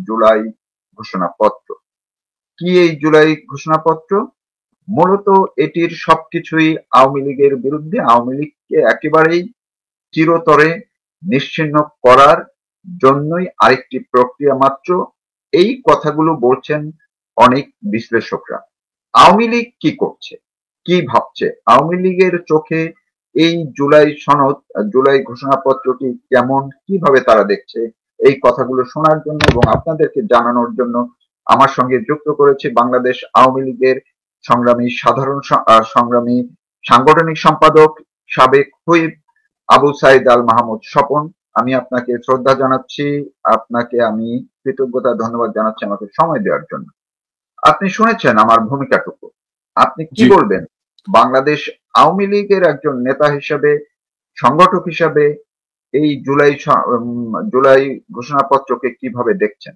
জুলাই ঘোষণাপত্র। কি এই জুলাই ঘোষণাপত্র? মূলত এটির সবকিছুই আওয়ামী লীগের বিরুদ্ধে, আওয়ামী লীগকে একেবারেই চিরতরে নিশ্চিহ্ন করার জন্যই আরেকটি প্রক্রিয়া মাত্র। এই কথাগুলো বলছেন অনেক বিশ্লেষকরা। আওয়ামী লীগ কি করছে, কি ভাবছে, আওয়ামী লীগের চোখে এই জুলাই সনদ, জুলাই ঘোষণাপত্রটি কেমন, কিভাবে তারা দেখছে, এই কথাগুলো শোনার জন্য এবং আপনাদেরকে জানানোর জন্য আমার সঙ্গে যুক্ত করেছে বাংলাদেশ আওয়ামী লীগের সংগ্রামী সাংগঠনিক সম্পাদক, সাবেক হুইপ আবু সাইদ আল মাহমুদ স্বপন। আমি আপনাকে শ্রদ্ধা জানাচ্ছি, আপনাকে আমি কৃতজ্ঞতা ধন্যবাদ জানাচ্ছি আমাকে সময় দেওয়ার জন্য। আপনি শুনেছেন আমার ভূমিকাটুকু, আপনি কি জি বলবেন বাংলাদেশ আওয়ামী লীগের একজন নেতা হিসেবে, সংগঠক হিসাবে এই জুলাই ঘোষণাপত্রকে কিভাবে দেখছেন?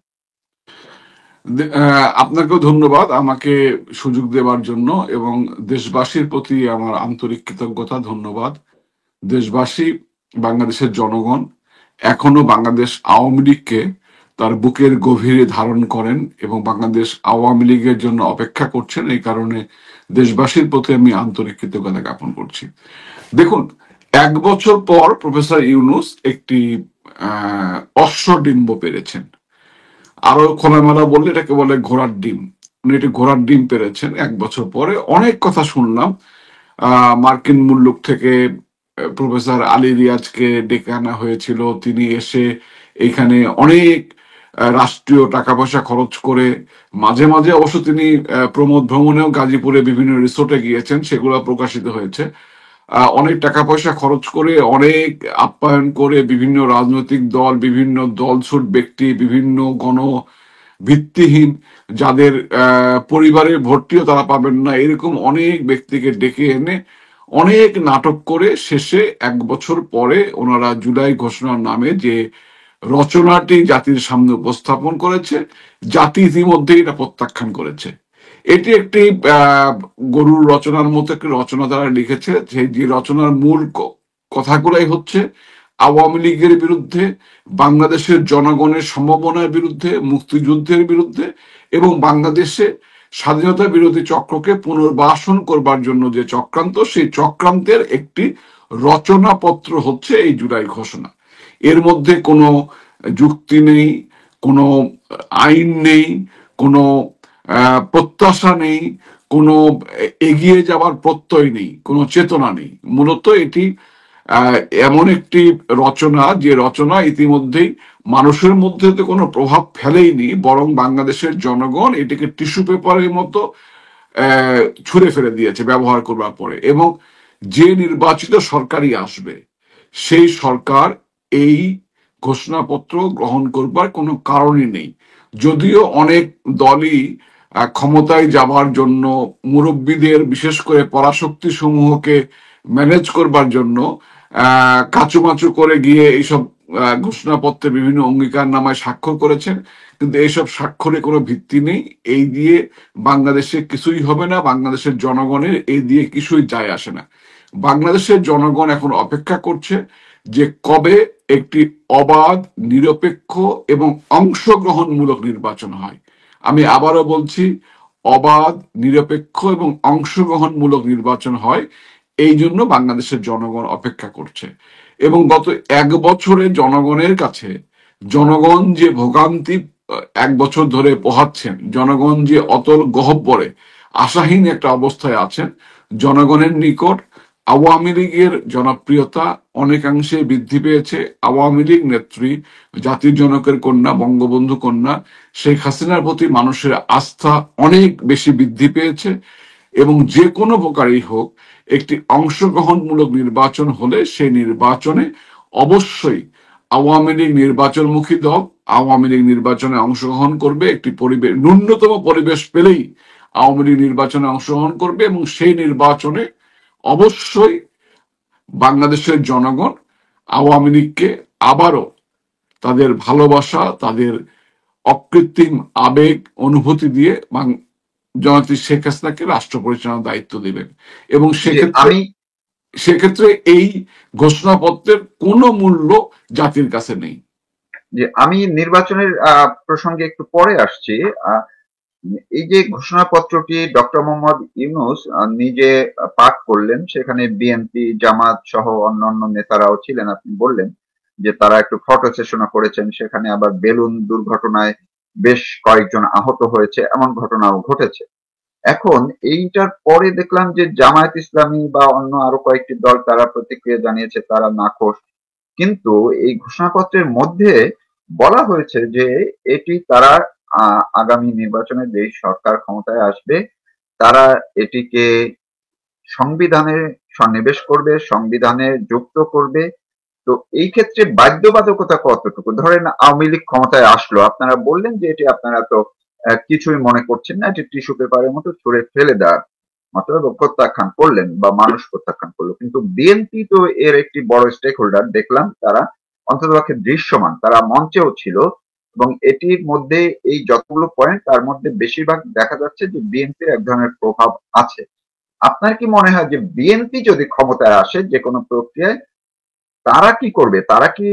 আপনাকেও ধন্যবাদ আমাকে সুযোগ দেওয়ার জন্য, এবং দেশবাসীর প্রতি আমার আন্তরিক কৃতজ্ঞতা, ধন্যবাদ। দেশবাসী, বাংলাদেশের জনগণ এখনো বাংলাদেশ আওয়ামী লীগকে তার বুকের গভীরে ধারণ করেন এবং বাংলাদেশ আওয়ামী লীগের জন্য অপেক্ষা করছেন। এই কারণে দেশবাসীর প্রতি আমি আন্তরিক কৃতজ্ঞতা জ্ঞাপন করছি। দেখুন, 1 বছর পর প্রফেসর ইউনূস একটি অশ্বডিম্ব পেরেছেন। আরো খোলামেলা বললে এটাকে বলে ঘোড়ার ডিম। উনি এটি ঘোড়ার ডিম পেরেছেন 1 বছর পরে। অনেক কথা শুনলাম, মার্কিন মুল্লুক থেকে প্রফেসর আলী রিয়াজকে ডেকে আনা হয়েছিল, তিনি এসে এখানে অনেক রাষ্ট্রীয় টাকা পয়সা খরচ করে, মাঝে মাঝে অবশ্য তিনি প্রমোদ ভ্রমণেও গাজীপুরে বিভিন্ন রিসোর্টে গিয়েছেন, সেগুলো প্রকাশিত হয়েছে। অনেক টাকা পয়সা খরচ করে, অনেক আপ্যায়ন করে, বিভিন্ন রাজনৈতিক দল, বিভিন্ন দলছুট ব্যক্তি, বিভিন্ন গণ ভিত্তিহীন, যাদের পরিবারের ভর্তিও তারা পাবেন না, এরকম অনেক ব্যক্তিকে ডেকে এনে অনেক নাটক করে শেষে 1 বছর পরে ওনারা জুলাই ঘোষণার নামে যে রচনাটি জাতির সামনে উপস্থাপন করেছে, জাতি ইতিমধ্যেই এটা প্রত্যাখ্যান করেছে। এটি একটি গরুর রচনার মতো একটি রচনা তারা লিখেছে, যে রচনার মূল কথাগুলাই হচ্ছে আওয়ামী লীগের বিরুদ্ধে, বাংলাদেশের জনগণের সম্ভাবনার বিরুদ্ধে, মুক্তিযুদ্ধের বিরুদ্ধে, এবং বাংলাদেশে স্বাধীনতা বিরোধী চক্রকে পুনর্বাসন করবার জন্য যে চক্রান্ত, সেই চক্রান্তের একটি রচনাপত্র হচ্ছে এই জুলাই ঘোষণা। এর মধ্যে কোনো যুক্তি নেই, কোনো আইন নেই, কোনো প্রত্যাশা নেই, কোনো এগিয়ে যাওয়ার প্রত্যয় নেই, কোনো চেতনা নেই। মূলত এটি এমন একটি রচনা, যে রচনা ইতিমধ্যেই মানুষের মধ্যে তো কোনো প্রভাব ফেলেইনি, বরং বাংলাদেশের জনগণ এটিকে টিস্যু পেপারের মতো ছুঁড়ে ফেলে দিয়েছে ব্যবহার করবার পরে। এবং যে নির্বাচিত সরকারই আসবে, সেই সরকার এই ঘোষণাপত্র গ্রহণ করবার কোনো কারণই নেই। যদিও অনেক দলই ক্ষমতায় যাবার জন্য, মুরব্বীদের বিশেষ করে পরাশক্তি সমূহকে ম্যানেজ করবার জন্য কাচুমাচু করে গিয়ে এইসব ঘোষণাপত্রে বিভিন্ন অঙ্গীকার নামায় স্বাক্ষর করেছেন, কিন্তু এইসব স্বাক্ষরে কোনো ভিত্তি নেই। এই দিয়ে বাংলাদেশে কিছুই হবে না, বাংলাদেশের জনগণের এই দিয়ে কিছুই যায় আসে না। বাংলাদেশের জনগণ এখন অপেক্ষা করছে যে কবে একটি অবাধ, নিরপেক্ষ এবং অংশগ্রহণমূলক নির্বাচন হয়। আমি আবারও বলছি, অবাধ, নিরপেক্ষ এবং অংশগ্রহণমূলক নির্বাচন হয়, এই জন্য বাংলাদেশের জনগণ অপেক্ষা করছে। এবং গত 1 বছরে জনগণের কাছে, জনগণ যে ভোগান্তি 1 বছর ধরে পোহাচ্ছেন, জনগণ যে অতল গহ্বরে আশাহীন একটা অবস্থায় আছেন, জনগণের নিকট আওয়ামী লীগের জনপ্রিয়তা অনেকাংশে বৃদ্ধি পেয়েছে। আওয়ামী লীগ নেত্রী, জাতির জনকের কন্যা, বঙ্গবন্ধু কন্যা শেখ হাসিনার প্রতি মানুষের আস্থা অনেক বেশি বৃদ্ধি পেয়েছে। এবং যে কোনো প্রকারই হোক, একটি অংশগ্রহণমূলক নির্বাচন হলে সেই নির্বাচনে অবশ্যই আওয়ামী লীগ নির্বাচনমুখী দল, আওয়ামী লীগ নির্বাচনে অংশগ্রহণ করবে। একটি পরিবেশ, ন্যূনতম পরিবেশ পেলেই আওয়ামী লীগ নির্বাচনে অংশগ্রহণ করবে, এবং সেই নির্বাচনে অবশ্যই বাংলাদেশের জনগণ আওয়ামী লীগকে আবারও তাদের ভালোবাসা, তাদের অকৃত্রিম আবেগ, অনুভূতি দিয়ে জননেত্রী শেখ হাসিনাকে রাষ্ট্র পরিচালনার দায়িত্ব দিবেন। এবং সেক্ষেত্রে এই ঘোষণাপত্রের কোনো মূল্য জাতির কাছে নেই। যে আমি নির্বাচনের প্রসঙ্গে একটু পরে আসছি। আহ, এই যে ঘোষণাপত্রটি ডক্টর মোহাম্মদ ইউনূস নিজে পাঠ করলেন, সেখানে বিএনপি, জামাত সহ অন্যান্য নেতারাও ছিলেন। আপনি বললেন যে তারা একটু ফটো সেশনও করেছেন, সেখানে আবার বেলুন দুর্ঘটনায় বেশ কয়েকজন আহত হয়েছে, এমন ঘটনাও ঘটেছে। এখন এইটার পরে দেখলাম যে জামায়াত ইসলামী বা অন্য আরো কয়েকটি দল তারা প্রতিক্রিয়া জানিয়েছে, তারা নাখোশ। কিন্তু এই ঘোষণাপত্রের মধ্যে বলা হয়েছে যে এটি তারা আগামী নির্বাচনে যে সরকার ক্ষমতায় আসবে তারা এটিকে সংবিধানে সন্নিবেশ করবে, সংবিধানে যুক্ত করবে। তো এই ক্ষেত্রে বাধ্যবাধকতা কতটুকু? ধরেন আওয়ামী লীগ ক্ষমতায় আসলো, আপনারা বললেন যে এটি আপনারা তো কিছুই মনে করছেন না, এটি টিস্যু পেপারের মতো ছুঁড়ে ফেলে দেওয়ার মতো, এবং প্রত্যাখ্যান করলেন বা মানুষ প্রত্যাখ্যান করলো। কিন্তু বিএনপি তো এর একটি বড় স্টেক হোল্ডার, দেখলাম তারা অন্ততপক্ষে দৃশ্যমান, তারা মঞ্চেও ছিল, এবং এটির মধ্যে এই যতগুলো পয়েন্ট তার মধ্যে বেশিরভাগ দেখা যাচ্ছে যে বিএনপির এক ধরনের প্রভাব আছে। আপনার কি মনে হয় যে বিএনপি যদি ক্ষমতায় আসে যে কোনো প্রক্রিয়ায়, তারা কি করবে? তারা কি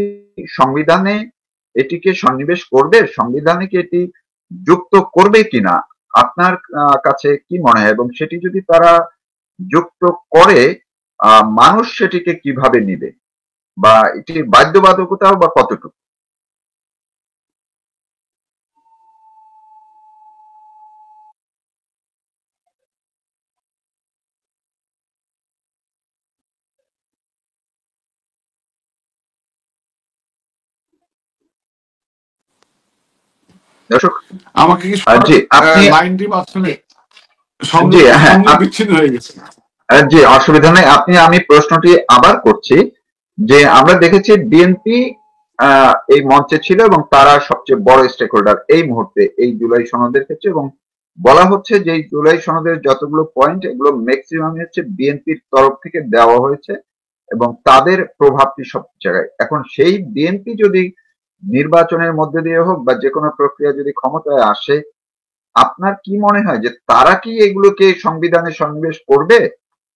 সংবিধানে এটিকে সন্নিবেশ করবে? সংবিধানে কি এটি যুক্ত করবে কিনা? আপনার কাছে কি মনে হয়? এবং সেটি যদি তারা যুক্ত করে, মানুষ সেটিকে কিভাবে নিবে? বা এটির বাধ্যবাধকতাও বা কতটুকু? দর্শক, আমাকে কি জি আপনি, লাইনটি মাঝখানে জি সংযোগ হ্যাঁ, সংযোগ বিচ্ছিন্ন হয়ে গেছে। জি অসুবিধা নেই। আমি প্রশ্নটি আবার করছি যে আমরা দেখেছি বিএনপি এই মঞ্চে ছিল এবং তারা সবচেয়ে বড় স্টেক হোল্ডার এই মুহূর্তে এই জুলাই সনদের ক্ষেত্রে, এবং বলা হচ্ছে যে এই জুলাই সনদের যতগুলো পয়েন্ট এগুলো ম্যাক্সিমাম হচ্ছে বিএনপির তরফ থেকে দেওয়া হয়েছে এবং তাদের প্রভাবটি সব জায়গায়। এখন সেই বিএনপি যদি নির্বাচনের মধ্যে দিয়ে হোক বা যে কোনো প্রক্রিয়া যদি ক্ষমতায় আসে, আপনার কি মনে হয় যে তারা কি এগুলোকে সংবিধানে সন্নিবেশ করবে?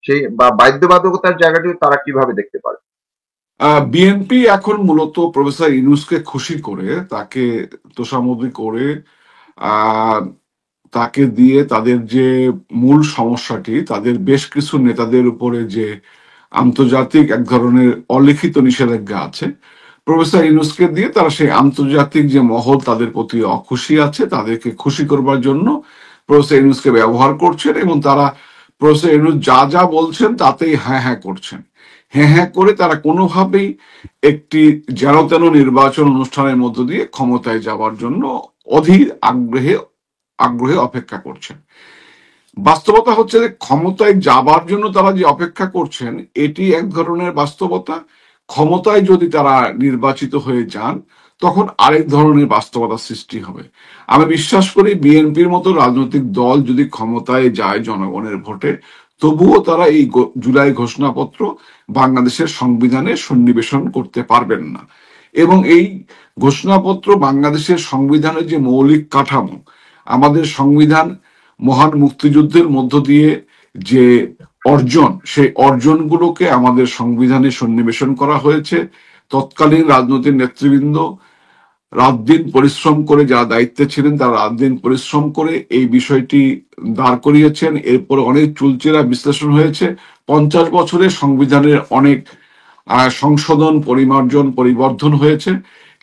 সেই বা বাধ্যবাধকতার জায়গাটিও তারা কিভাবে দেখতে পারে? বিএনপি এখন মূলত প্রফেসর ইউনূসকে খুশি করে, তাকে তোষামোদী করে, আহ, তাকে দিয়ে তাদের যে মূল সমস্যাটি, তাদের বেশ কিছু নেতাদের উপরে যে আন্তর্জাতিক এক ধরনের অলিখিত নিষেধাজ্ঞা আছে, প্রফেসর ইউনূসকে দিয়ে তারা সেই আন্তর্জাতিক যে মহল তাদের প্রতি অখুশি আছে, তাদেরকে খুশি করবার জন্য প্রফেসর ইউনূসকে ব্যবহার করছেন, এবং তারা প্রফেসর ইউনূস যা যা বলছেন তাতেই হ্যাঁ হ্যাঁ করছেন। হ্যাঁ হ্যাঁ করে তারা কোনোভাবেই একটি যেন তেন নির্বাচন অনুষ্ঠানের মধ্য দিয়ে ক্ষমতায় যাওয়ার জন্য অধীর আগ্রহে অপেক্ষা করছেন। বাস্তবতা হচ্ছে যে ক্ষমতায় যাবার জন্য তারা যে অপেক্ষা করছেন এটি এক ধরনের বাস্তবতা। ক্ষমতায় যদি তারা নির্বাচিত হয়ে যান তখন আরেক ধরনের বাস্তবতা সৃষ্টি হবে। আমি বিশ্বাস করি বিএনপির মতো রাজনৈতিক দল যদি ক্ষমতায় যায় জনগণের ভোটে, তবুও তারা এই জুলাই ঘোষণাপত্র বাংলাদেশের সংবিধানে সন্নিবেশন করতে পারবেন না। এবং এই ঘোষণাপত্র বাংলাদেশের সংবিধানের যে মৌলিক কাঠামো, আমাদের সংবিধান মহান মুক্তিযুদ্ধের মধ্য দিয়ে যে অর্জন, সেই অর্জনগুলোকে আমাদের সংবিধানে সন্নিবেশন করা হয়েছে। তৎকালীন রাজনৈতিক নেতৃবৃন্দ রাত দিন পরিশ্রম করে, যারা দায়িত্বে ছিলেন তারা রাত দিন পরিশ্রম করে এই বিষয়টি দাঁড় করিয়েছেন। এরপরে অনেক চুলচেরা বিশ্লেষণ হয়েছে। 50 বছরে সংবিধানের অনেক সংশোধন, পরিমার্জন, পরিবর্ধন হয়েছে।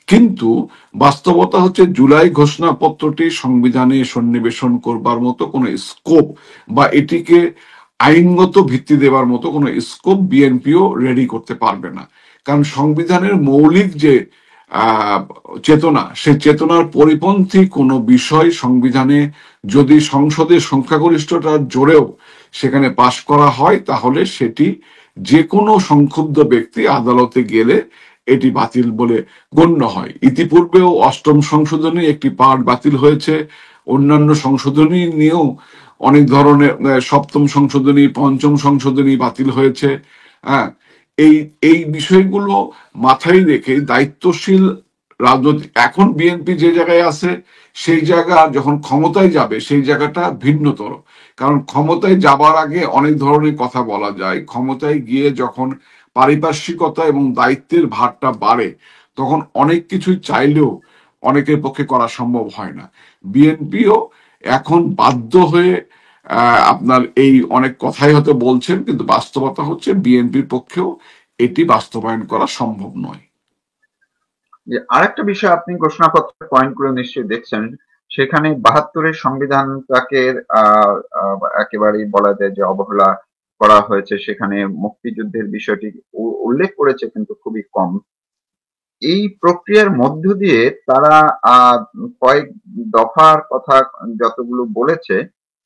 কিন্তু বাস্তবতা হচ্ছে জুলাই ঘোষণাপত্রটি সংবিধানে সন্নিবেশন করবার মতো কোনো স্কোপ বা এটিকে আইনগত ভিত্তি দেবার মতো কোনো স্কোপ বিএনপিও রেডি করতে পারবে না। কারণ সংবিধানের মৌলিক যে আহ চেতনা, সেই চেতনার পরিপন্থী কোনো বিষয় সংবিধানে যদি সংসদের সংখ্যাগরিষ্ঠতার জোরেও সেখানে পাশ করা হয়, তাহলে সেটি যে কোনো সংক্ষুব্ধ ব্যক্তি আদালতে গেলে এটি বাতিল বলে গণ্য হয়। ইতিপূর্বেও অষ্টম সংশোধনী একটি পার্ট বাতিল হয়েছে, অন্যান্য সংশোধনী নিয়েও অনেক ধরনের সপ্তম সংশোধনী, পঞ্চম সংশোধনী বাতিল হয়েছে। হ্যাঁ, এই এই বিষয়গুলো মাথায় রেখে দায়িত্বশীল রাজনৈতিক, এখন বিএনপি যে জায়গায় আছে সেই জায়গা যখন ক্ষমতায় যাবে সেই জায়গাটা ভিন্নতর। কারণ ক্ষমতায় যাবার আগে অনেক ধরনের কথা বলা যায়, ক্ষমতায় গিয়ে যখন পারিপার্শ্বিকতা এবং দায়িত্বের ভারটা বাড়ে তখন অনেক কিছুই চাইলেও অনেকের পক্ষে করা সম্ভব হয় না। বিএনপিও এখন বাধ্য হয়ে আপনার এই অনেক কথাই হয়তো বলছেন, কিন্তু বাস্তবতা হচ্ছে বিএনপির পক্ষেও এটি বাস্তবায়ন করা সম্ভব নয়। যে আরেকটা বিষয় আপনি ঘোষণাপত্রে পয়েন্ট করে নিশ্চয়ই দেখছেন, সেখানে ৭২-এর সংবিধানটাকে একেবারেই বলা যায় যে অবহেলা করা হয়েছে। সেখানে মুক্তিযুদ্ধের বিষয়টি উল্লেখ করেছে কিন্তু খুবই কম। এই প্রক্রিয়ার মধ্য দিয়ে তারা কয়েক দফার কথা যতগুলো বলেছে,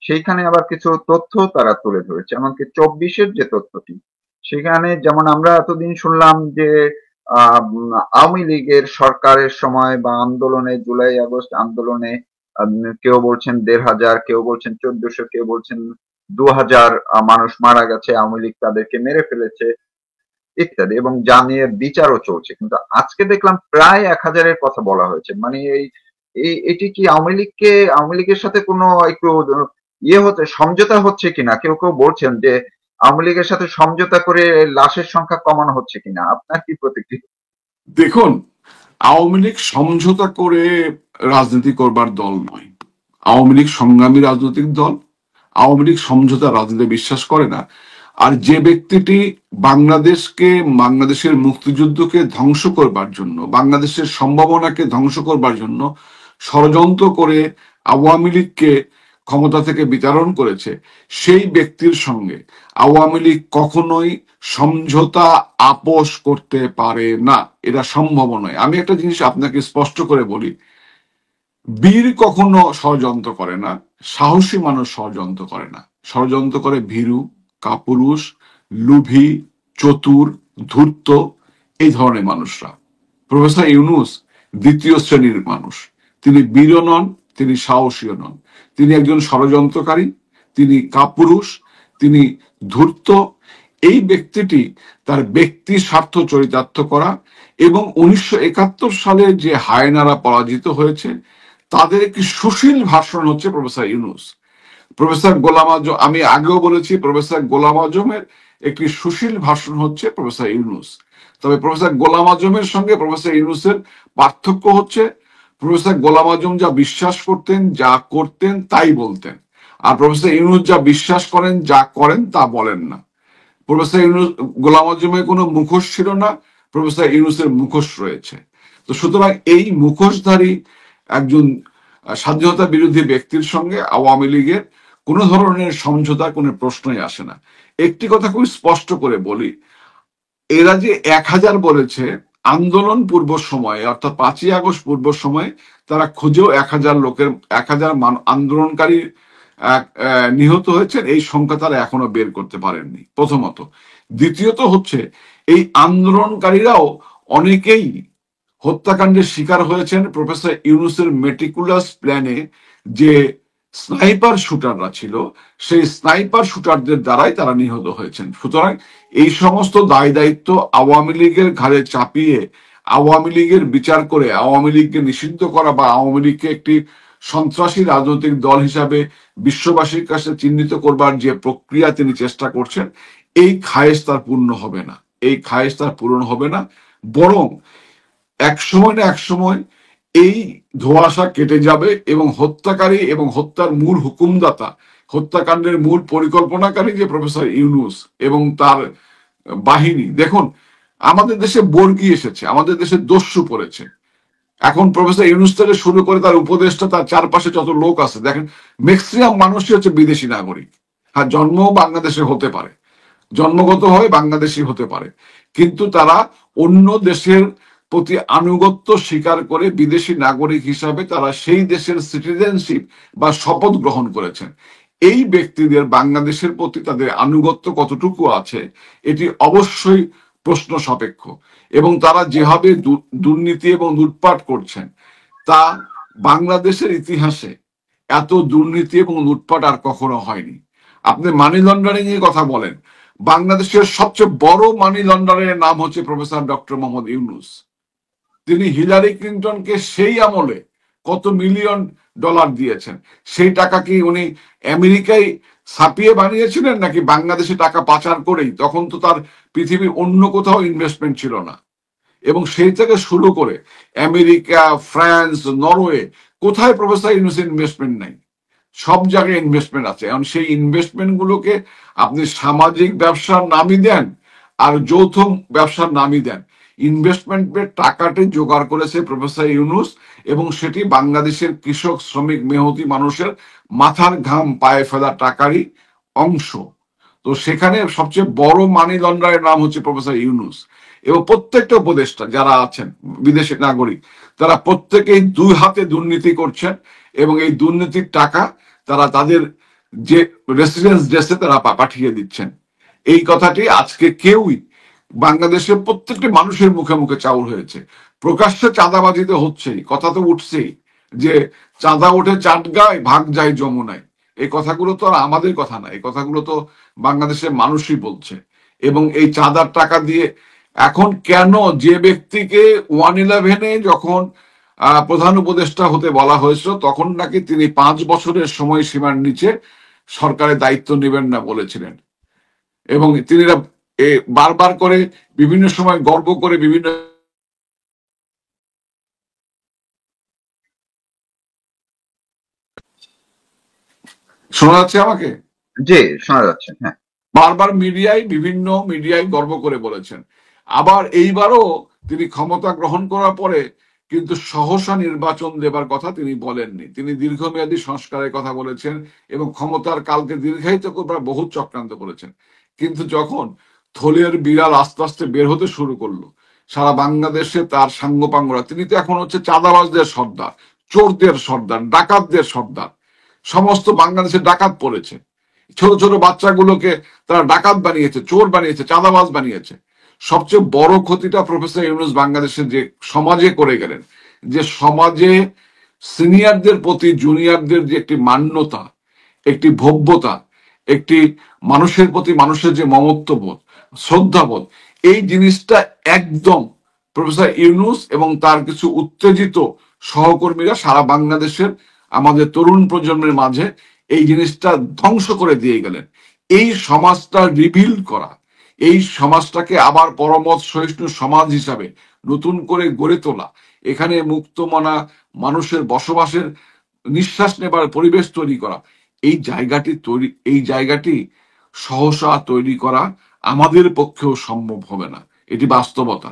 সেইখানে আবার কিছু তথ্য তারা তুলে ধরেছে। এমনকি ২৪-এর যে তথ্যটি, সেখানে যেমন আমরা এতদিন শুনলাম যে আওয়ামী লীগের সরকারের সময় বা আন্দোলনে, জুলাই আগস্ট আন্দোলনে কেউ বলছেন ১৫০০, কেউ বলছেন ১৪০০, কেউ বলছেন ২০০০ মানুষ মারা গেছে, আওয়ামী লীগ তাদেরকে মেরে ফেলেছে ইত্যাদি, এবং যা নিয়ে বিচারও চলছে। কিন্তু আজকে দেখলাম প্রায় ১০০০-এর কথা বলা হয়েছে। মানে এটি কি আওয়ামী লীগের সাথে কোনো একটু হচ্ছে, সমঝোতা হচ্ছে কিনা? কেউ কেউ বলছেন যে আওয়ামী লীগের সাথে সমঝোতা করে লাশের সংখ্যা কমানো হচ্ছে কিনা। আপনার কি প্রতিক্রিয়া? দেখুন, আওয়ামী লীগ সমঝোতা করে রাজনীতি করবার দল নয়। আওয়ামী লীগ সংগ্রামী রাজনৈতিক দল। আওয়ামী লীগ সমঝোতা রাজনীতিতে বিশ্বাস করে না। আর যে ব্যক্তিটি বাংলাদেশের মুক্তিযুদ্ধকে ধ্বংস করবার জন্য, বাংলাদেশের সম্ভাবনাকে ধ্বংস করবার জন্য ষড়যন্ত্র করে আওয়ামী লীগকে ক্ষমতা থেকে বিতাড়ন করেছে, সেই ব্যক্তির সঙ্গে আওয়ামী লীগ কখনোই সমঝোতা আপোষ করতে পারে না। এটা সম্ভব নয়। আমি একটা জিনিস আপনাকে স্পষ্ট করে বলি, বীর কখনো ষড়যন্ত্র করে না, সাহসী মানুষ ষড়যন্ত্র করে না। ষড়যন্ত্র করে ভীরু, কাপুরুষ, লুভি, চতুর, ধূর্ত, এই ধরনের মানুষরা। প্রফেসর ইউনূস দ্বিতীয় শ্রেণীর মানুষ। তিনি বীরও নন, তিনি সাহসীও নন। তিনি একজন ষড়যন্ত্রকারী, তিনি কাপুরুষ, তিনি ধূর্ত। এই ব্যক্তিটি তার ব্যক্তি স্বার্থ চরিতার্থ করা, এবং ১৯৭১ সালে যে হায়নারা পরাজিত হয়েছে তাদের একটি সুশীল ভাষণ হচ্ছে প্রফেসর ইউনূস। প্রফেসর গোলাম আজম, আমি আগেও বলেছি, প্রফেসর গোলাম আজমের একটি সুশীল ভাষণ হচ্ছে প্রফেসর ইউনূস। তবে প্রফেসর গোলাম আজমের সঙ্গে প্রফেসর ইউনূসের পার্থক্য হচ্ছে, প্রফেসর গোলাম আজম যা বিশ্বাস করতেন, যা করতেন তাই বলতেন। আর প্রফেসর ইউনূস যা বিশ্বাস করেন, যা করেন তা বলেন না। প্রফেসর ইউনূস, গোলাম আজমের কোনো মুখোশ ছিল না, প্রফেসর ইউনূসের মুখোশ রয়েছে। তো সুতরাং এই মুখোশধারী একজন স্বাধীনতা বিরোধী ব্যক্তির সঙ্গে আওয়ামী লীগের কোনো ধরনের সমঝোতার কোনো প্রশ্নই আসে না। একটি কথা খুব স্পষ্ট করে বলি, এরা যে ১০০০ বলেছে, আন্দোলন পূর্ব সময়ে অর্থাৎ ৫ই আগস্ট পূর্ব সময়ে তারা খুঁজেও ১০০০ আন্দোলনকারী নিহত হয়েছেন, এই সংখ্যা তারা এখনো বের করতে পারেননি, প্রথমত। দ্বিতীয়ত হচ্ছে, এই আন্দোলনকারীরাও অনেকেই হত্যাকাণ্ডের শিকার হয়েছেন প্রফেসর ইউনূসের মেটিকুলাস প্ল্যানে যে স্নাইপার শুটাররা ছিল, সেই স্নাইপার শুটারদের দ্বারাই তারা নিহত হয়েছেন। সুতরাং এই সমস্ত দায় দায়িত্ব আওয়ামী লীগের ঘাড়ে চাপিয়ে আওয়ামী লীগের বিচার করে আওয়ামী লীগকে নিষিদ্ধ করা বা আওয়ামী লীগকে একটি সন্ত্রাসী রাজনৈতিক দল হিসাবে বিশ্ববাসীর কাছে চিহ্নিত করবার যে প্রক্রিয়া তিনি চেষ্টা করছেন, এই খায়েশ তার পূর্ণ হবে না। এই খায়েশ তার পূরণ হবে না। বরং এক সময় না এক সময় এই ধোঁয়াশা কেটে যাবে এবং হত্যাকারী এবং হত্যার মূল হুকুমদাতা, হত্যাকাণ্ডের মূল পরিকল্পনাকারী যে প্রফেসর ইউনূস এবং তার বাহিনী। দেখুন, আমাদের দেশে বর্গী এসেছে, আমাদের দেশে দস্যু পড়েছে। এখন প্রফেসর ইউনূস থেকে শুরু করে তার উপদেষ্টা, তার চারপাশে যত লোক আছে, দেখেন ম্যাক্সিমাম মানুষই হচ্ছে বিদেশি নাগরিক। হ্যাঁ, জন্মও বাংলাদেশে হতে পারে, জন্মগতভাবে বাংলাদেশি হতে পারে, কিন্তু তারা অন্য দেশের প্রতি আনুগত্য স্বীকার করে বিদেশি নাগরিক হিসাবে তারা সেই দেশের সিটিজেনশিপ বা শপথ গ্রহণ করেছেন। এই ব্যক্তিদের বাংলাদেশের প্রতি তাদের আনুগত্য কতটুকু আছে, এটি অবশ্যই প্রশ্ন সাপেক্ষ। এবং তারা যেভাবে দুর্নীতি এবং লুটপাট করছেন, তা বাংলাদেশের ইতিহাসে এত দুর্নীতি এবং লুটপাট আর কখনো হয়নি। আপনি মানি লন্ডারিং এর কথা বলেন, বাংলাদেশের সবচেয়ে বড় মানি লন্ডারের নাম হচ্ছে প্রফেসর ডক্টর মোহাম্মদ ইউনূস। তিনি হিলারি ক্লিন্টনকে সেই আমলে কত মিলিয়ন ডলার দিয়েছেন, সেই টাকা কি উনি আমেরিকায় ছাপিয়ে বানিয়েছিলেন নাকি বাংলাদেশে টাকা পাচার করেই? তখন তো তার পৃথিবীর অন্য কোথাও ইনভেস্টমেন্ট ছিল না। এবং সেই থেকে শুরু করে আমেরিকা, ফ্রান্স, নরওয়ে, কোথায় প্রফেসর ইউনূসের ইনভেস্টমেন্ট নাই? সব জায়গায় ইনভেস্টমেন্ট আছে। এখন সেই ইনভেস্টমেন্ট গুলোকে আপনি সামাজিক ব্যবসার নামই দেন আর যৌথ ব্যবসার নামই দেন, ইনভেস্টমেন্টের টাকাটি জোগাড় করেছে প্রফেসর ইউনূস, এবং সেটি বাংলাদেশের কৃষক, শ্রমিক, মেহনতি মানুষের মাথার ঘাম পায়ে ফেলা টাকারই অংশ। তো সেখানে সবচেয়ে বড় মানি লন্ডারের নাম হচ্ছে প্রফেসর ইউনূস। এবং প্রত্যেকটা উপদেষ্টা যারা আছেন বিদেশি নাগরিক, তারা প্রত্যেকেই দুই হাতে দুর্নীতি করছেন, এবং এই দুর্নীতির টাকা তারা তাদের যে রেসিডেন্স ডেসে তারা পাঠিয়ে দিচ্ছেন। এই কথাটি আজকে কেউই, বাংলাদেশের প্রত্যেকটি মানুষের মুখে মুখে চাউর হয়েছে। প্রকাশ্যে চাঁদাবাজিতে হচ্ছেই, কথা তো উঠছেই যে চাঁদা ওঠে চাটগায়, ভাগ যায় যমুনায়। এই কথাগুলো তো আর আমাদের কথা না, এই কথাগুলো তো বাংলাদেশের মানুষই বলছে। এবং এই চাঁদার টাকা দিয়ে এখন কেন যে ব্যক্তিকে 111-এ যখন প্রধান উপদেষ্টা হতে বলা হয়েছিল, তখন নাকি তিনি 5 বছরের সময়সীমার নিচে সরকারের দায়িত্ব নেবেন না বলেছিলেন, এবং তিনি বারবার করে বিভিন্ন সময় গর্ব করে বিভিন্ন, শোনা যাচ্ছে আমাকে? জি, শোনা যাচ্ছে, হ্যাঁ। বারবার বিভিন্ন মিডিয়ায় গর্ব করে বলেছেন। আবার এইবারও তিনি ক্ষমতা গ্রহণ করার পরে কিন্তু সহসা নির্বাচন দেবার কথা তিনি বলেননি। তিনি দীর্ঘমেয়াদী সংস্কারের কথা বলেছেন এবং ক্ষমতার কালকে দীর্ঘায়িত করবার বহু চক্রান্ত করেছেন। কিন্তু যখন থলের বিড়াল আস্তে আস্তে বের হতে শুরু করলো সারা বাংলাদেশে তার সাঙ্গপাঙ্গরা, তিনি তো এখন হচ্ছে চাঁদাবাজদের সর্দার, চোরদের সর্দার, ডাকাতদের সর্দার। সমস্ত বাংলাদেশে ডাকাত পড়েছে, ছোট ছোট বাচ্চাগুলোকে তারা ডাকাত বানিয়েছে, চোর বানিয়েছে, চাঁদাবাজ বানিয়েছে। সবচেয়ে বড় ক্ষতিটা প্রফেসর ইউনূস বাংলাদেশের যে সমাজে করে গেলেন, যে সমাজে সিনিয়রদের প্রতি জুনিয়রদের যে একটি মান্যতা, একটি ভব্যতা, একটি মানুষের প্রতি মানুষের যে মমত্ববোধ, শ্রদ্ধাবোধ, এই জিনিসটা একদম প্রফেসর ইউনূস এবং তার কিছু উত্তেজিত সহকর্মীরা সারা বাংলাদেশের আমাদের তরুণ প্রজন্মের মাঝে এই জিনিসটা ধ্বংস করে দিয়ে গেলেন। এই সমাজটা রিবিল করা, এই সমাজটাকে আবার পরমত সহিষ্ণু সমাজ হিসাবে নতুন করে গড়ে তোলা, এখানে মুক্তমনা মানুষের বসবাসের, নিঃশ্বাস নেবার পরিবেশ তৈরি করা, এই জায়গাটি সহসা তৈরি করা আমাদের পক্ষেও সম্ভব হবে না। এটি বাস্তবতা।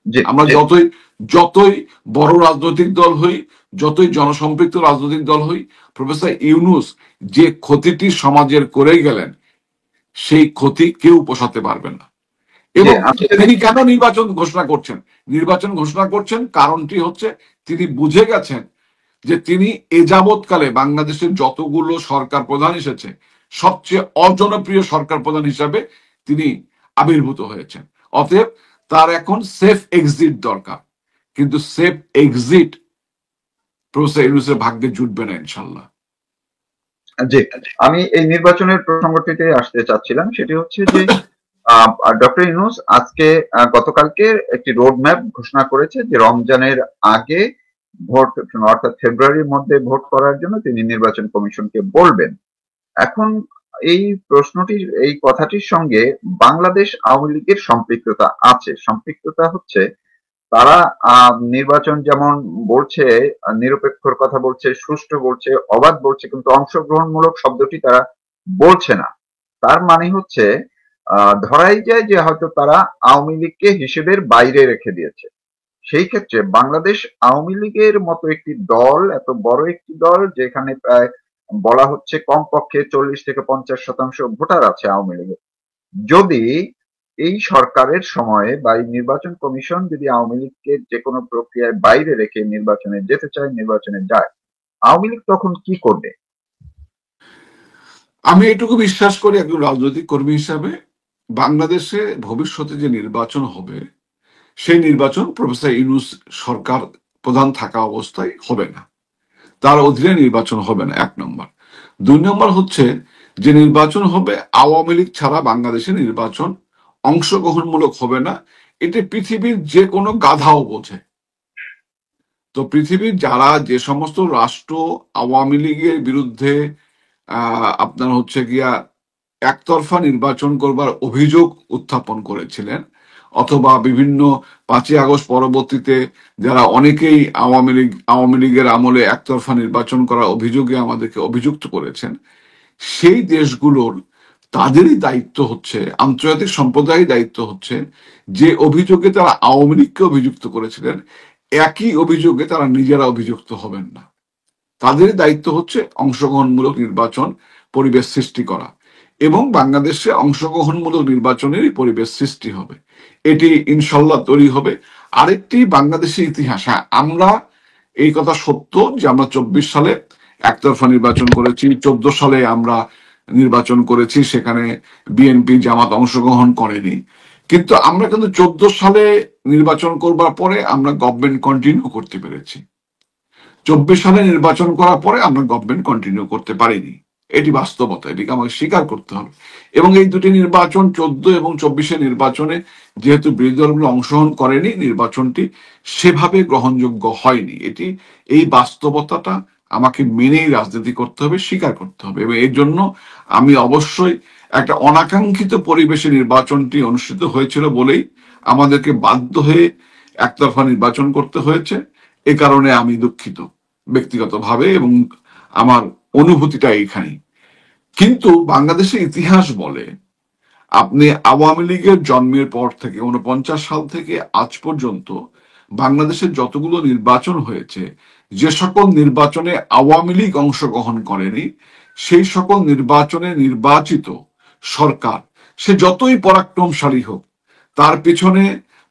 জি, আমরা যতই যতই বড় রাজনৈতিক দল হই, যতই জনসম্পৃক্ত রাজনৈতিক দল হই, প্রফেসর ইউনূস যে ক্ষতিটি সমাজের করে গেলেন, সেই ক্ষতি কেউ পোষাতে পারবে না। জি, এবং আমি তিনি কেন নির্বাচন ঘোষণা করছেন? নির্বাচন ঘোষণা করছেন কারণটি হচ্ছে তিনি বুঝে গেছেন যে তিনি এ যাবৎকালে বাংলাদেশের যতগুলো সরকার প্রধান এসেছে, সবচেয়ে অজনপ্রিয় সরকার প্রধান হিসাবে তিনি আবির্ভূত হয়েছেন। অতএব তার এখন সেফ এক্সিট দরকার, কিন্তু সেফ এক্সিট প্রফেসর ইউনূসের ভাগ্যে জুটবে না ইনশাল্লাহ। জি, আমি এই নির্বাচনের প্রসঙ্গটিতে আসতে চাচ্ছিলাম। সেটি হচ্ছে যে ডক্টর ইউনূস আজকে গতকালকে একটি রোড ম্যাপ ঘোষণা করেছে যে রমজানের আগে ভোট, অর্থাৎ ফেব্রুয়ারির মধ্যে ভোট করার জন্য তিনি নির্বাচন কমিশনকে বলবেন। এখন এই প্রশ্নটির, এই কথাটির সঙ্গে বাংলাদেশ আওয়ামী লীগের সম্পৃক্ততা আছে। সম্পৃক্ততা হচ্ছে তারা নির্বাচন যেমন বলছে, নিরপেক্ষর কথা বলছে, সুষ্ঠু বলছে, অবাধ বলছে, কিন্তু অংশগ্রহণমূলক শব্দটি তারা বলছে না। তার মানে হচ্ছে ধরাই যায় যে হয়তো তারা আওয়ামী লীগকে হিসেবের বাইরে রেখে দিয়েছে। সেই ক্ষেত্রে বাংলাদেশ আওয়ামী লীগের মতো একটি দল, এত বড় একটি দল, যেখানে প্রায় বলা হচ্ছে কমপক্ষে 40 থেকে 50% ভোটার আছে আওয়ামী লীগের, যদি এই সরকারের সময়ে বা এই নির্বাচন কমিশন যদি আওয়ামী লীগকে যে কোনো প্রক্রিয়ায় বাইরে রেখে নির্বাচনে যেতে চায়, নির্বাচনে যায়, আওয়ামী লীগ তখন কি করবে? আমি এটুকু বিশ্বাস করি একজন রাজনৈতিক কর্মী হিসাবে, বাংলাদেশে ভবিষ্যতে যে নির্বাচন হবে, সেই নির্বাচন প্রফেসর ইউনূস সরকার প্রধান থাকা অবস্থায় হবে না। তার অধীনে নির্বাচন হবে না, 1 নম্বর। 2 নম্বর হচ্ছে যে নির্বাচন হবে আওয়ামী লীগ ছাড়া বাংলাদেশে নির্বাচন অংশগ্রহণমূলক হবে না। এটি পৃথিবীর যে কোনো গাধাও বোঝে। তো পৃথিবীর যারা যে সমস্ত রাষ্ট্র আওয়ামী লীগের বিরুদ্ধে আপনার হচ্ছে গিয়া একতরফা নির্বাচন করবার অভিযোগ উত্থাপন করেছিলেন, অথবা বিভিন্ন 5ই আগস্ট পরবর্তীতে যারা অনেকেই আওয়ামী লীগের আমলে একতরফা নির্বাচন করার অভিযোগে আমাদেরকে অভিযুক্ত করেছেন, সেই দেশগুলোর তাদেরই দায়িত্ব হচ্ছে, আন্তর্জাতিক সম্প্রদায়ের দায়িত্ব হচ্ছে যে অভিযোগে তারা আওয়ামী লীগকে অভিযুক্ত করেছিলেন একই অভিযোগে তারা নিজেরা অভিযুক্ত হবেন না। তাদের দায়িত্ব হচ্ছে অংশগ্রহণমূলক নির্বাচন পরিবেশ সৃষ্টি করা, এবং বাংলাদেশে অংশগ্রহণমূলক নির্বাচনেরই পরিবেশ সৃষ্টি হবে, এটি ইনশাল্লাহ তৈরি হবে। আরেকটি বাংলাদেশের ইতিহাস, হ্যাঁ আমরা এই কথা সত্য যে আমরা 24 সালে একতরফা নির্বাচন করেছি, 14 সালে আমরা নির্বাচন করেছি, সেখানে বিএনপি জামাত অংশগ্রহণ করেনি, কিন্তু আমরা কিন্তু 14 সালে নির্বাচন করবার পরে আমরা গভর্নমেন্ট কন্টিনিউ করতে পেরেছি। 24 সালে নির্বাচন করার পরে আমরা গভর্নমেন্ট কন্টিনিউ করতে পারিনি, এটি বাস্তবতা, এটিকে আমাকে স্বীকার করতে হবে। এবং এই দুটি নির্বাচন 14 এবং 24 নির্বাচনে যেহেতু বিরোধী দলগুলো অংশগ্রহণ করেনি, নির্বাচনটি সেভাবে গ্রহণযোগ্য হয়নি। এটি এই বাস্তবতাটা আমাকে মেনেই রাজনীতি করতে হবে, স্বীকার করতে হবে। এবং এর জন্য আমি অবশ্যই একটা অনাকাঙ্ক্ষিত পরিবেশে নির্বাচনটি অনুষ্ঠিত হয়েছিল বলেই আমাদেরকে বাধ্য হয়ে একতরফা নির্বাচন করতে হয়েছে। এ কারণে আমি দুঃখিত ব্যক্তিগতভাবে, এবং আমার অনুভূতিটা এইখানেই। কিন্তু বাংলাদেশের ইতিহাস বলে, আপনি আওয়ামী লীগের জন্মের পর থেকে 49 সাল থেকে আজ পর্যন্ত বাংলাদেশের যতগুলো নির্বাচন হয়েছে, যে সকল নির্বাচনে আওয়ামী লীগ অংশগ্রহণ করেনি, সেই সকল নির্বাচনে নির্বাচিত সরকার সে যতই পরাক্রমশালী হোক, তার পিছনে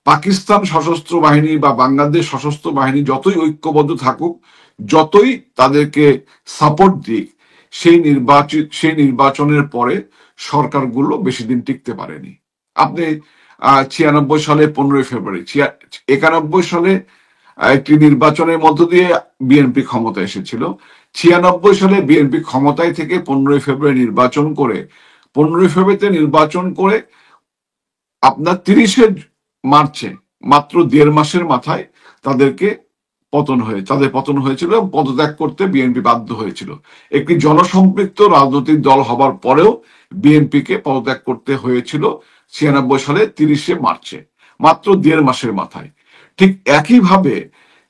পাকিস্তান সশস্ত্র বাহিনী বা বাংলাদেশ সশস্ত্র বাহিনী যতই ঐক্যবদ্ধ থাকুক, যতই তাদেরকে সাপোর্ট দিক, সেই নির্বাচনের পরে সরকারগুলো বেশি দিন টিকতে পারেনি। আপনি 96 সালে 15 ফেব্রুয়ারি, 91 সালে একটি নির্বাচনের মধ্য দিয়ে বিএনপি ক্ষমতা এসেছিল। 96 সালে বিএনপি ক্ষমতায় থেকে 15 ফেব্রুয়ারি নির্বাচন করে, 15 ফেব্রুয়ারিতে নির্বাচন করে আপনার 30 মার্চে মাত্র 1.5 মাসের মাথায় তাদের পতন হয়েছিল, পদত্যাগ করতে বিএনপি বাধ্য হয়েছিল। একটি জনসম্পৃক্ত রাজনৈতিক দল হবার পরেও বিএনপিকে পদত্যাগ করতে হয়েছিল 96 সালে 30 মার্চে, মাত্র 1.5 মাসের মাথায়। ঠিক একইভাবে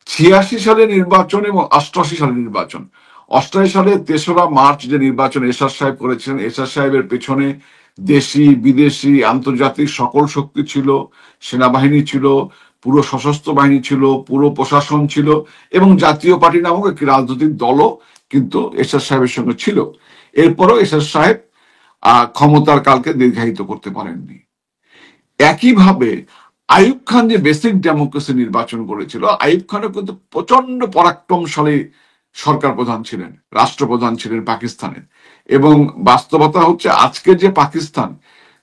86 সালে নির্বাচন এবং 88 সালে নির্বাচন, 88 সালে 3রা মার্চ যে নির্বাচন এরশাদ সাহেব করেছিলেন, এরশাদ সাহেবের পেছনে দেশি বিদেশি আন্তর্জাতিক সকল শক্তি ছিল, সেনাবাহিনী ছিল, পুরো সশস্ত্র বাহিনী ছিল, পুরো প্রশাসন ছিল, এবং জাতীয় পার্টি নামক একটি রাজনৈতিক দলও কিন্তু এরশাদ সাহেবের সঙ্গে ছিল। এরপরও এরশাদ সাহেব ক্ষমতার কালকে দীর্ঘায়িত করতে পারেননি। একইভাবে আইয়ুব খান যে বেসিক ডেমোক্রেসি নির্বাচন করেছিল, আইয়ুব খানও কিন্তু প্রচন্ড পরাক্রমশালী সরকার প্রধান ছিলেন, রাষ্ট্রপ্রধান ছিলেন পাকিস্তানের। এবং বাস্তবতা হচ্ছে আজকে যে পাকিস্তান,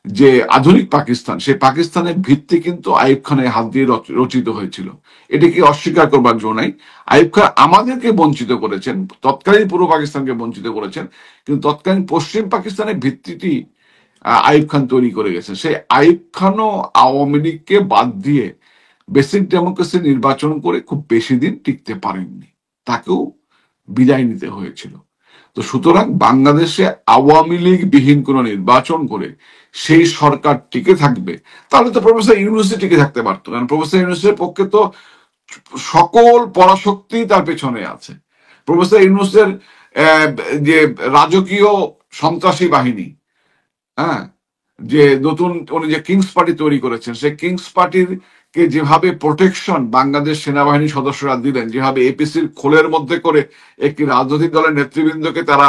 যে আধুনিক পাকিস্তান, সেই পাকিস্তানের ভিত্তি কিন্তু আইয়ুব খানের হাত দিয়ে রচিত হয়েছিল, এটিকে অস্বীকার করবার জন্য নাই। আইয়ুব খান আমাদেরকে বঞ্চিত করেছেন, তৎকালীন পূর্ব পাকিস্তানকে বঞ্চিত করেছেন, কিন্তু তৎকালীন পশ্চিম পাকিস্তানের ভিত্তিটি আইয়ুব খান তৈরি করে গেছে। সেই আইয়ুব খানও আওয়ামী লীগকে বাদ দিয়ে বেসিক ডেমোক্রেসি নির্বাচন করে খুব বেশি দিন টিকতে পারেননি, তাকেও বিদায় নিতে হয়েছিল। তো সুতরাং বাংলাদেশে আওয়ামী লীগ বিহীন কোন নির্বাচন করে সেই সরকার টিকে থাকবে, তাহলে তো প্রফেসর ইউনূসই টিকে থাকতে পারতো, কারণ প্রফেসর ইউনূসের পক্ষে তো সকল পরাশক্তি তার পেছনে আছে। প্রফেসর ইউনূসের যে রাজকীয় সন্ত্রাসী বাহিনী, হ্যাঁ, যে নতুন উনি যে কিংস পার্টি তৈরি করেছেন, সেই কিংস পার্টির কে যেভাবে প্রোটেকশন বাংলাদেশ সেনাবাহিনী সদস্যরা দিলেন, যেভাবে এপিসির খোলের মধ্যে করে একটি রাজনৈতিক দলের নেতৃবৃন্দকে তারা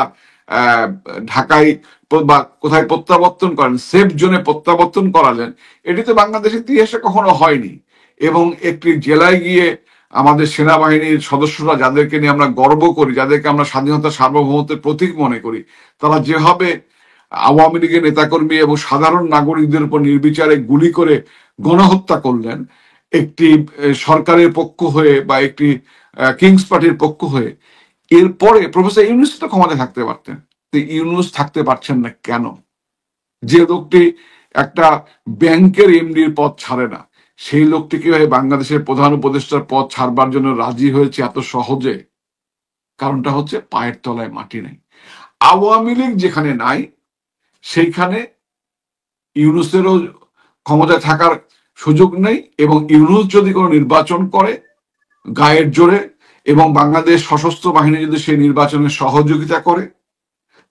ঢাকায় বা কোথায় প্রত্যাবর্তন করেন, সেফ জোনে প্রত্যাবর্তন করালেন, এটি তো বাংলাদেশের ইতিহাসে কখনো হয়নি। এবং একটি জেলায় গিয়ে আমাদের সেনাবাহিনীর সদস্যরা, যাদেরকে নিয়ে আমরা গর্ব করি, যাদেরকে আমরা স্বাধীনতা সার্বভৌমত্বের প্রতীক মনে করি, তারা যেভাবে আওয়ামী লীগের নেতাকর্মী এবং সাধারণ নাগরিকদের উপর নির্বিচারে গুলি করে গণহত্যা করলেন, একটি সরকারের পক্ষ হয়ে বা একটি কিংস পার্টির পক্ষ হয়ে, এরপরে প্রফেসর ইউনূস তো ক্ষমতায় থাকতে পারতেন। তো ইউনূস থাকতে পারছেন না কেন? যে লোকটি একটা ব্যাংকের এমডির পদ ছাড়ে না, সেই লোকটি কিভাবে বাংলাদেশের প্রধান উপদেষ্টার পদ ছাড়বার জন্য রাজি হয়েছে এত সহজে? কারণটা হচ্ছে পায়ের তলায় মাটি নেই। আওয়ামী লীগ যেখানে নাই, সেইখানে ইউনূসেরও ক্ষমতায় থাকার সুযোগ নেই। এবং ইউনূস যদি কোনো নির্বাচন করে গায়ের জোরে, এবং বাংলাদেশ সশস্ত্র বাহিনী যদি সেই নির্বাচনে সহযোগিতা করে,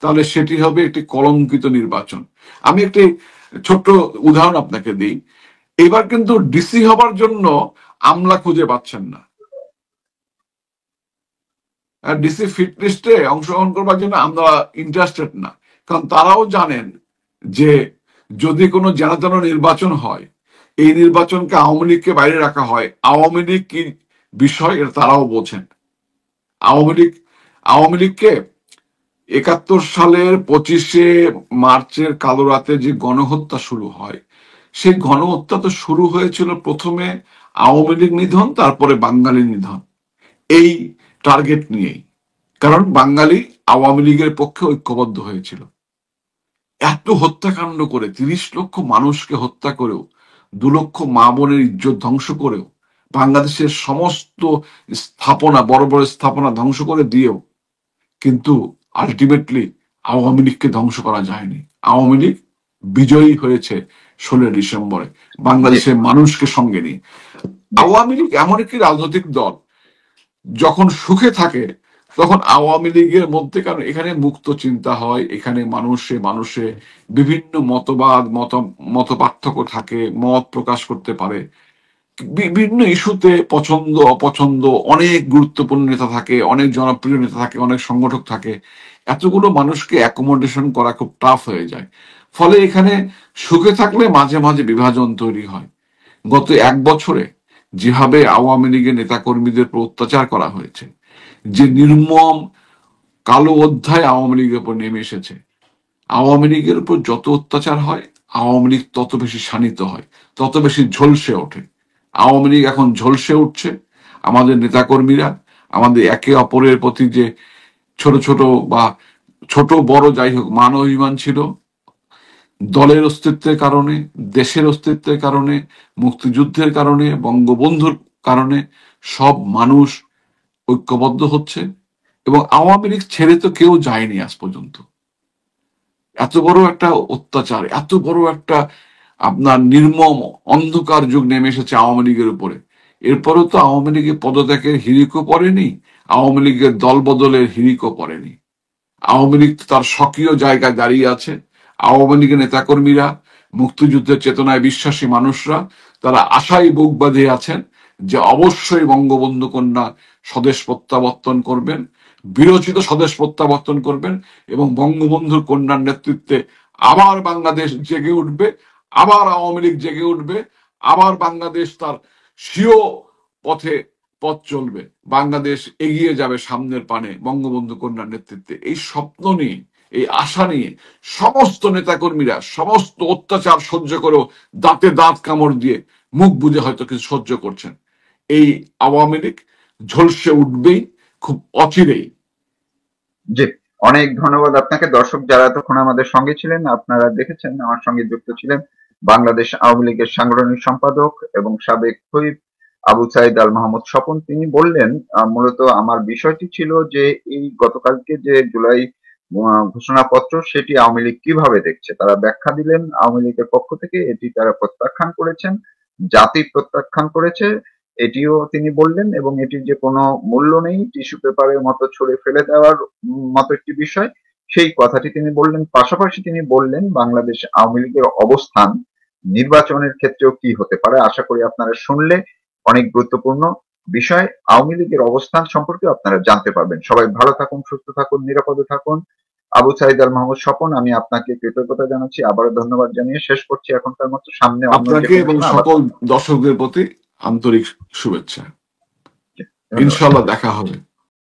তাহলে সেটি হবে একটি কলঙ্কিত নির্বাচন। আমি একটি ছোট্ট উদাহরণ আপনাকে দিই। এবার কিন্তু ডিসি হবার জন্য আমলা খুঁজে পাচ্ছেন না, ডিসি ফিট লিস্টে অংশগ্রহণ করবার জন্য আমরা ইন্টারেস্টেড না। কারণ তারাও জানেন যে যদি কোনো যেন নির্বাচন হয়, এই নির্বাচনকে আওয়ামী লীগকে বাইরে রাখা হয়, আওয়ামী লীগ কি বিষয় এটা তারাও বোঝেন। আওয়ামী লীগকে ৭১ সালের ২৫শে মার্চের কালো রাতে যে গণহত্যা শুরু হয়, সেই গণহত্যা তো শুরু হয়েছিল প্রথমে আওয়ামী লীগ নিধন, তারপরে বাঙালি নিধন, এই টার্গেট নিয়েই। কারণ বাঙালি আওয়ামী লীগের পক্ষে ঐক্যবদ্ধ হয়েছিল। এত হত্যাকাণ্ড করে ৩০ লক্ষ মানুষকে হত্যা করেও, ২ লক্ষ মা বোনের ইজ্জত ধ্বংস করেও, বাংলাদেশের সমস্ত স্থাপনা, বড় বড় স্থাপনা ধ্বংস করে দিয়েও কিন্তু আলটিমেটলি আওয়ামী লীগকে ধ্বংস করা যায়নি। আওয়ামী লীগ বিজয়ী হয়েছে ১৬ ডিসেম্বরে বাংলাদেশের মানুষকে সঙ্গে নিয়ে। আওয়ামী লীগ এমন একটি রাজনৈতিক দল, যখন সুখে থাকে তখন আওয়ামী লীগের মধ্যে, কারণ এখানে মুক্ত চিন্তা হয়, এখানে মানুষে বিভিন্ন মতবাদ, মত পার্থক্য থাকে, মত প্রকাশ করতে পারে, বিভিন্ন ইস্যুতে পছন্দ অপছন্দ, অনেক গুরুত্বপূর্ণ নেতা থাকে, অনেক জনপ্রিয় নেতা থাকে, অনেক সংগঠক থাকে। এতগুলো মানুষকে অ্যাকোমোডেশন করা খুব টাফ হয়ে যায়। ফলে এখানে সুখে থাকলে মাঝে মাঝে বিভাজন তৈরি হয়। গত ১ বছরে যেভাবে আওয়ামী লীগের নেতাকর্মীদের উপর অত্যাচার করা হয়েছে, যে নির্মম কালো অধ্যায় আওয়ামী লীগের উপর নেমে এসেছে, আওয়ামী লীগের উপর যত অত্যাচার হয় আওয়ামী লীগ তত বেশি শানিত হয়, তত বেশি ঝলসে ওঠে। আওয়ামী লীগ এখন ঝলসে উঠছে। আমাদের নেতাকর্মীরা আমাদের একে অপরের প্রতি যে ছোট ছোট বা ছোট বড় যাই হোক মান অভিমান ছিল, দলের অস্তিত্বের কারণে, দেশের অস্তিত্বের কারণে, মুক্তিযুদ্ধের কারণে, বঙ্গবন্ধুর কারণে সব মানুষ ঐক্যবদ্ধ হচ্ছে। এবং আওয়ামী লীগ ছেড়ে তো কেউ যায়নি আজ পর্যন্ত। এত বড় একটা অত্যাচার, এত বড় একটা আপনার নির্মম অন্ধকার যুগ নেমে এসেছে আওয়ামী লীগের উপরে। এরপরেও তো আওয়ামী লীগের পদত্যাগের হিড়িকও পড়েনি, আওয়ামী লীগের দল বদলের হিড়িকও পড়েনি। আওয়ামী লীগ তার স্বকীয় জায়গায় দাঁড়িয়ে আছে। আওয়ামী লীগের নেতাকর্মীরা, মুক্তিযুদ্ধের চেতনায় বিশ্বাসী মানুষরা, তারা আশায় বুক বাঁধে আছেন যে অবশ্যই বঙ্গবন্ধু কন্যা স্বদেশ প্রত্যাবর্তন করবেন, বিরোচিত স্বদেশ প্রত্যাবর্তন করবেন, এবং বঙ্গবন্ধুর কন্যার নেতৃত্বে আবার বাংলাদেশ জেগে উঠবে, আবার আওয়ামী লীগ জেগে উঠবে, আবার বাংলাদেশ তার স্বীয় পথে পথ চলবে, বাংলাদেশ এগিয়ে যাবে সামনের পানে বঙ্গবন্ধু কন্যার নেতৃত্বে। এই স্বপ্ন নিয়ে, এই আশা নিয়ে সমস্ত নেতাকর্মীরা সমস্ত অত্যাচার সহ্য করেও দাঁতে দাঁত কামড় দিয়ে মুখ বুজে হয়তো কিছু সহ্য করছেন। এই আওয়ামী লীগ ঝলসে উঠবেই খুব অচিরেই। জি, অনেক ধন্যবাদ আপনাকে। দর্শক যারা এতক্ষণ আমাদের সঙ্গে ছিলেন, আপনারা দেখেছেন আমার সঙ্গে যুক্ত ছিলেন বাংলাদেশ আওয়ামী লীগের সাংগঠনিক সম্পাদক এবং সাবেক হুইপ আবু সাইদ আল মাহমুদ স্বপন। তিনি বললেন মূলত আমার বিষয়টি ছিল যে এই গতকালকে যে জুলাই ঘোষণাপত্র সেটি আওয়ামী লীগ কিভাবে দেখছে। তারা ব্যাখ্যা দিলেন আওয়ামী লীগের পক্ষ থেকে এটি তারা প্রত্যাখ্যান করেছেন, জাতি প্রত্যাখ্যান করেছে এটিও তিনি বললেন, এবং এটির যে কোনো মূল্য নেই, টিস্যু পেপারের মতো ছুঁড়ে ফেলে দেওয়ার মতো একটি বিষয়, সেই কথাটি তিনি বললেন। পাশাপাশি তিনি বললেন বাংলাদেশ আওয়ামী লীগের অবস্থান নির্বাচনের ক্ষেত্রেও কি হতে পারে। আশা করি আপনারা শুনলে অনেক গুরুত্বপূর্ণ বিষয় আওয়ামী লীগের অবস্থান সম্পর্কে আপনারা জানতে পারবেন। সবাই ভালো থাকুন, সুস্থ থাকুন, নিরাপদে থাকুন। আবু সাইদ আল মাহমুদ স্বপন, আমি আপনাকে কৃতজ্ঞতা জানাচ্ছি, আবারও ধন্যবাদ জানিয়ে শেষ করছি এখনকার মতো। সামনে অন্য যে আপনাকে কোনো এবং সময় আবার সকল দর্শকদের প্রতি আন্তরিক শুভেচ্ছা। ধন্যবাদ। ইনশাল্লাহ দেখা হবে।